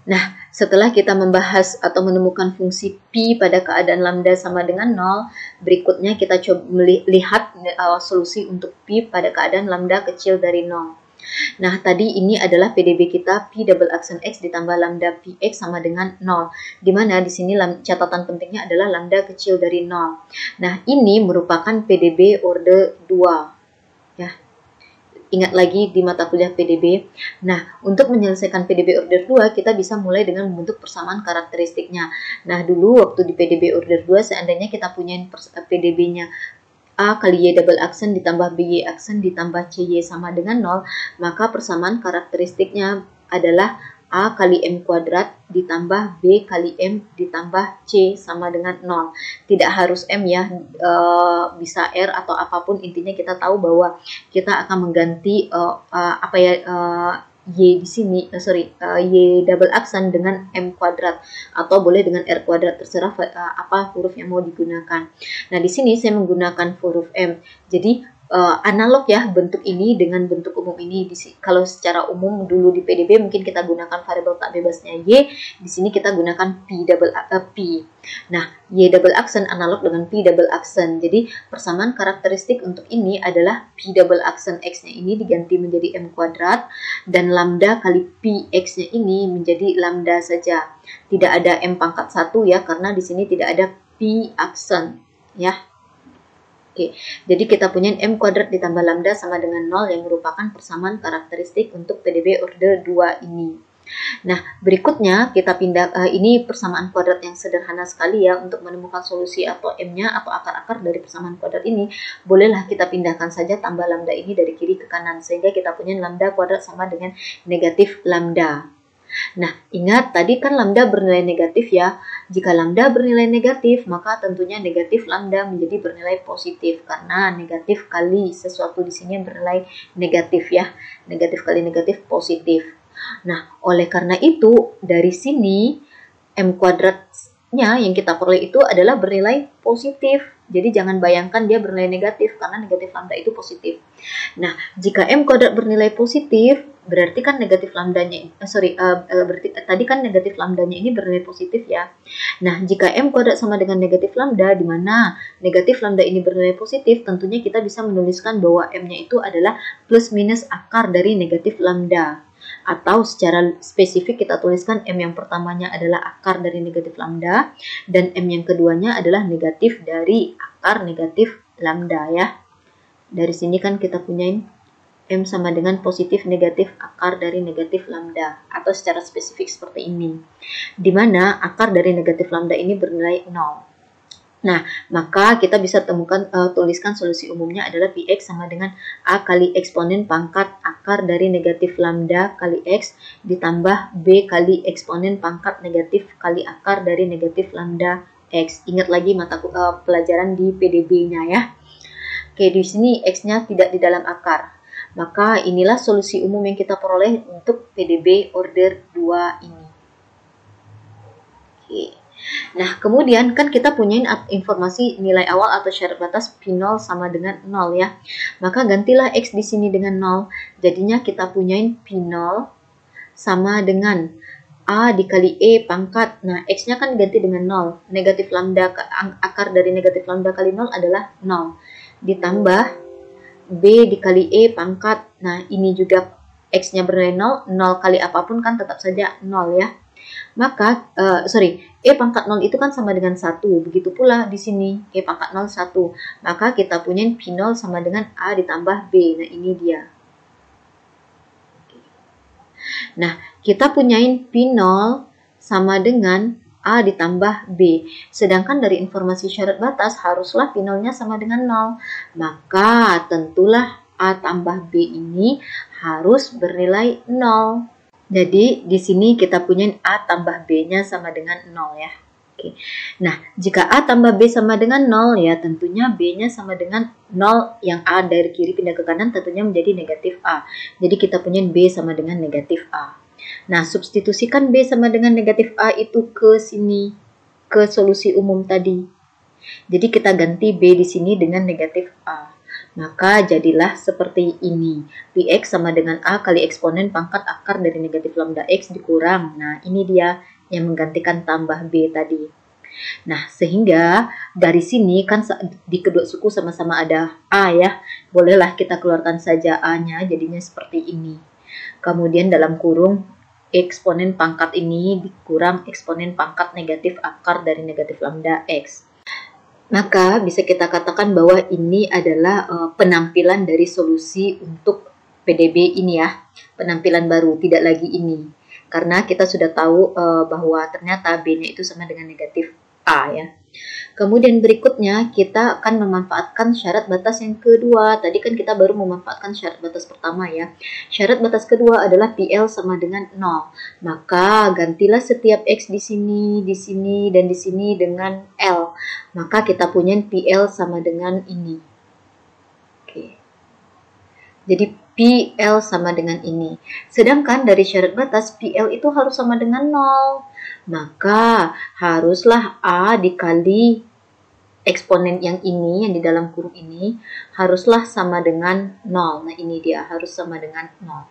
Nah, setelah kita membahas atau menemukan fungsi Pi pada keadaan lambda sama dengan 0, berikutnya kita coba melihat solusi untuk Pi pada keadaan lambda kecil dari 0. Nah, tadi ini adalah PDB kita Pi double aksen X ditambah lambda Px sama dengan 0. Di mana di sini catatan pentingnya adalah lambda kecil dari 0. Nah, ini merupakan PDB order 2. Ya. Ingat lagi di mata kuliah PDB. Nah, untuk menyelesaikan PDB order 2, kita bisa mulai dengan membentuk persamaan karakteristiknya. Nah, dulu waktu di PDB order 2, seandainya kita punya PDB-nya A kali Y double aksen ditambah BY aksen ditambah CY sama dengan 0, maka persamaan karakteristiknya adalah A kali M kuadrat ditambah B kali M ditambah C sama dengan 0. Tidak harus M ya, bisa R atau apapun, intinya kita tahu bahwa kita akan mengganti Y di sini, Y double aksen dengan M kuadrat atau boleh dengan R kuadrat, terserah apa huruf yang mau digunakan. Nah, di sini saya menggunakan huruf M. Jadi analog ya bentuk ini dengan bentuk umum ini. Kalau secara umum dulu di PDB mungkin kita gunakan variabel tak bebasnya Y, di sini kita gunakan P. Nah, Y double aksen analog dengan P double aksen. Jadi persamaan karakteristik untuk ini adalah P double aksen X-nya ini diganti menjadi M kuadrat dan lambda kali Px-nya ini menjadi lambda saja. Tidak ada M pangkat 1 ya, karena di sini tidak ada P aksen ya. Oke, jadi kita punya M kuadrat ditambah lambda sama dengan 0 yang merupakan persamaan karakteristik untuk PDB order 2 ini. Nah, berikutnya kita pindah, ini persamaan kuadrat yang sederhana sekali ya. Untuk menemukan solusi atau M-nya atau akar-akar dari persamaan kuadrat ini, bolehlah kita pindahkan saja tambah lambda ini dari kiri ke kanan, sehingga kita punya lambda kuadrat sama dengan negatif lambda. Nah, ingat tadi kan lambda bernilai negatif ya. Jika lambda bernilai negatif, maka tentunya negatif lambda menjadi bernilai positif karena negatif kali sesuatu di sini bernilai negatif ya. Negatif kali negatif positif. Nah, oleh karena itu dari sini M kuadratnya yang kita peroleh itu adalah bernilai positif. Jadi jangan bayangkan dia bernilai negatif karena negatif lambda itu positif. Nah, jika M kuadrat bernilai positif, berarti kan negatif lambdanya, berarti tadi kan negatif lambdanya ini bernilai positif ya. Nah, jika M kuadrat sama dengan negatif lambda, di mana negatif lambda ini bernilai positif, tentunya kita bisa menuliskan bahwa M-nya itu adalah plus minus akar dari negatif lambda. Atau secara spesifik kita tuliskan M yang pertamanya adalah akar dari negatif lambda dan M yang keduanya adalah negatif dari akar negatif lambda ya. Dari sini kan kita punya M sama dengan positif negatif akar dari negatif lambda atau secara spesifik seperti ini. Di mana akar dari negatif lambda ini bernilai 0. Nah, maka kita bisa tuliskan solusi umumnya adalah Px sama dengan A kali eksponen pangkat akar dari negatif lambda kali X ditambah B kali eksponen pangkat negatif kali akar dari negatif lambda X. Ingat lagi mata pelajaran di PDB-nya ya. Oke, di sini X-nya tidak di dalam akar. Maka inilah solusi umum yang kita peroleh untuk PDB order 2 ini. Oke. Nah, kemudian kan kita punya informasi nilai awal atau syarat batas P0 sama dengan 0 ya. Maka gantilah X di sini dengan 0. Jadinya kita punya P0 sama dengan A dikali E pangkat. Nah, X-nya kan ganti dengan 0. Negatif lambda, akar dari negatif lambda kali 0 adalah 0. Ditambah B dikali E pangkat. Nah, ini juga X-nya bernilai 0. 0 kali apapun kan tetap saja 0 ya. Maka, E pangkat 0 itu kan sama dengan 1. Begitu pula di sini, E pangkat 0, 1. Maka kita punya P0 sama dengan A ditambah B. Nah, ini dia. Nah, kita punya P0 sama dengan A ditambah B. Sedangkan dari informasi syarat batas, haruslah P0-nya sama dengan 0. Maka, tentulah A tambah B ini harus bernilai 0. Jadi, di sini kita punya A tambah B-nya sama dengan 0 ya. Oke. Nah, jika A tambah B sama dengan 0 ya, tentunya B-nya sama dengan 0 yang A dari kiri pindah ke kanan tentunya menjadi negatif A. Jadi, kita punya B sama dengan negatif A. Nah, substitusikan B sama dengan negatif A itu ke sini, ke solusi umum tadi. Jadi, kita ganti B di sini dengan negatif A. Maka jadilah seperti ini. Px sama dengan A kali eksponen pangkat akar dari negatif lambda X dikurang. Nah, ini dia yang menggantikan tambah B tadi. Nah, sehingga dari sini kan di kedua suku sama-sama ada A ya. Bolehlah kita keluarkan saja A-nya, jadinya seperti ini. Kemudian dalam kurung eksponen pangkat ini dikurang eksponen pangkat negatif akar dari negatif lambda X. Maka bisa kita katakan bahwa ini adalah penampilan dari solusi untuk PDB ini ya. Penampilan baru, tidak lagi ini. Karena kita sudah tahu bahwa ternyata B-nya itu sama dengan negatif A ya. Kemudian berikutnya kita akan memanfaatkan syarat batas yang kedua. Tadi kan kita baru memanfaatkan syarat batas pertama ya. Syarat batas kedua adalah PL sama dengan 0. Maka gantilah setiap X di sini, dan di sini dengan L. Maka kita punya PL sama dengan ini. Oke. Jadi PL sama dengan ini. Sedangkan dari syarat batas PL itu harus sama dengan 0. Maka haruslah A dikali eksponen yang ini, yang di dalam kurung ini, haruslah sama dengan 0. Nah, ini dia, harus sama dengan 0.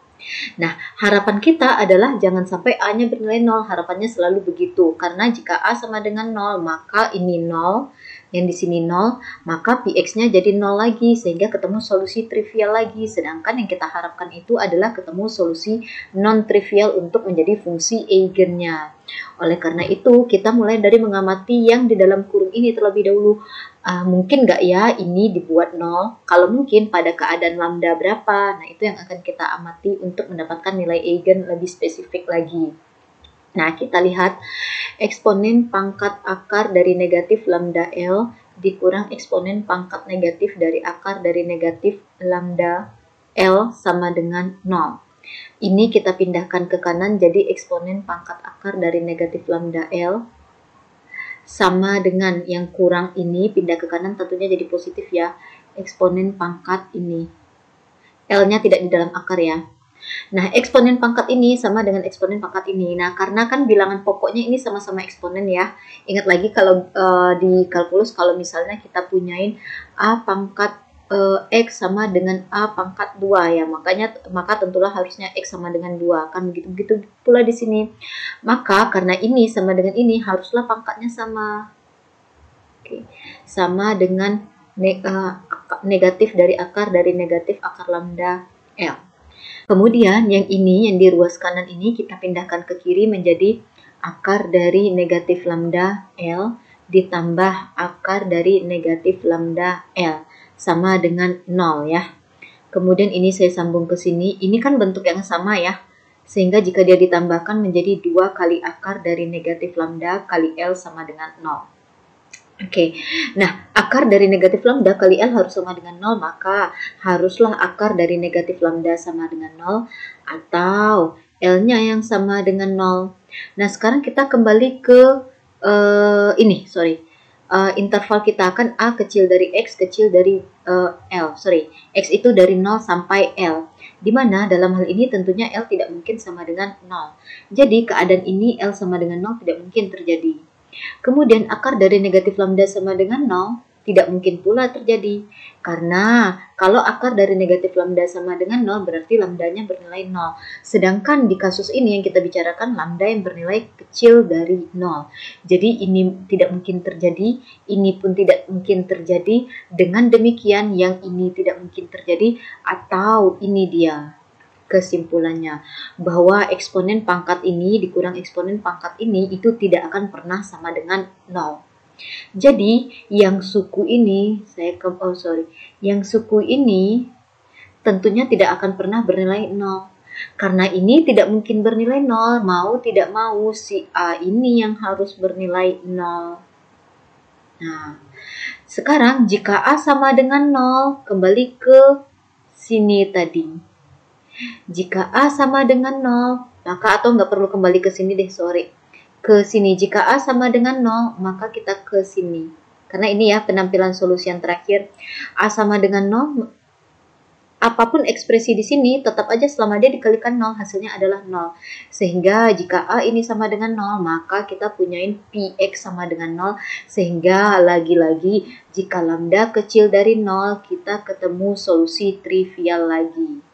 Nah, harapan kita adalah jangan sampai A-nya bernilai 0. Harapannya selalu begitu. Karena jika A sama dengan 0, maka ini 0. Yang di sini 0, maka Px-nya jadi 0 lagi. Sehingga ketemu solusi trivial lagi. Sedangkan yang kita harapkan itu adalah ketemu solusi non-trivial untuk menjadi fungsi eigennya. Oleh karena itu, kita mulai dari mengamati yang di dalam kurung ini terlebih dahulu. Mungkin nggak ya ini dibuat 0? Kalau mungkin pada keadaan lambda berapa? Nah, itu yang akan kita amati untuk mendapatkan nilai eigen lebih spesifik lagi. Nah, kita lihat eksponen pangkat akar dari negatif lambda L dikurang eksponen pangkat negatif dari akar dari negatif lambda L sama dengan 0. Ini kita pindahkan ke kanan jadi eksponen pangkat akar dari negatif lambda L sama dengan yang kurang ini pindah ke kanan tentunya jadi positif ya. Eksponen pangkat ini. L-nya tidak di dalam akar ya. Nah, eksponen pangkat ini sama dengan eksponen pangkat ini. Nah, karena kan bilangan pokoknya ini sama-sama eksponen ya. Ingat lagi kalau di kalkulus kalau misalnya kita punyain A pangkat X sama dengan A pangkat 2 ya. Maka tentulah harusnya X sama dengan 2. Kan begitu pula di sini. Maka karena ini sama dengan ini haruslah pangkatnya sama. Oke. Sama dengan negatif dari negatif akar lambda L. Kemudian yang ini, yang di ruas kanan ini kita pindahkan ke kiri menjadi akar dari negatif lambda L ditambah akar dari negatif lambda L sama dengan 0 ya. Kemudian ini saya sambung ke sini, ini kan bentuk yang sama ya. Sehingga jika dia ditambahkan menjadi 2 kali akar dari negatif lambda kali L sama dengan 0. Oke, nah akar dari negatif lambda kali L harus sama dengan 0, maka haruslah akar dari negatif lambda sama dengan 0 atau L-nya yang sama dengan 0. Nah sekarang kita kembali ke interval kita kan A kecil dari X kecil dari X itu dari 0 sampai L. Dimana dalam hal ini tentunya L tidak mungkin sama dengan 0. Jadi keadaan ini L sama dengan 0 tidak mungkin terjadi. Kemudian akar dari negatif lambda sama dengan 0 tidak mungkin pula terjadi. Karena kalau akar dari negatif lambda sama dengan 0 berarti lambdanya bernilai 0. Sedangkan di kasus ini yang kita bicarakan lambda yang bernilai kecil dari 0. Jadi ini tidak mungkin terjadi, ini pun tidak mungkin terjadi. Dengan demikian yang ini tidak mungkin terjadi atau ini dia. Kesimpulannya bahwa eksponen pangkat ini dikurang eksponen pangkat ini itu tidak akan pernah sama dengan 0. Jadi yang suku ini yang suku ini tentunya tidak akan pernah bernilai 0. Karena ini tidak mungkin bernilai 0, mau tidak mau si A ini yang harus bernilai 0. Nah, sekarang jika A sama dengan 0, kembali ke sini tadi. Jika A sama dengan 0, maka atau nggak perlu kembali ke sini deh, ke sini. Jika A sama dengan 0, maka kita ke sini. Karena ini ya penampilan solusi yang terakhir. A sama dengan 0, apapun ekspresi di sini tetap aja selama dia dikalikan 0 hasilnya adalah 0. Sehingga jika A ini sama dengan 0 maka kita punyain Px sama dengan 0. Sehingga lagi-lagi jika lambda kecil dari 0 kita ketemu solusi trivial lagi.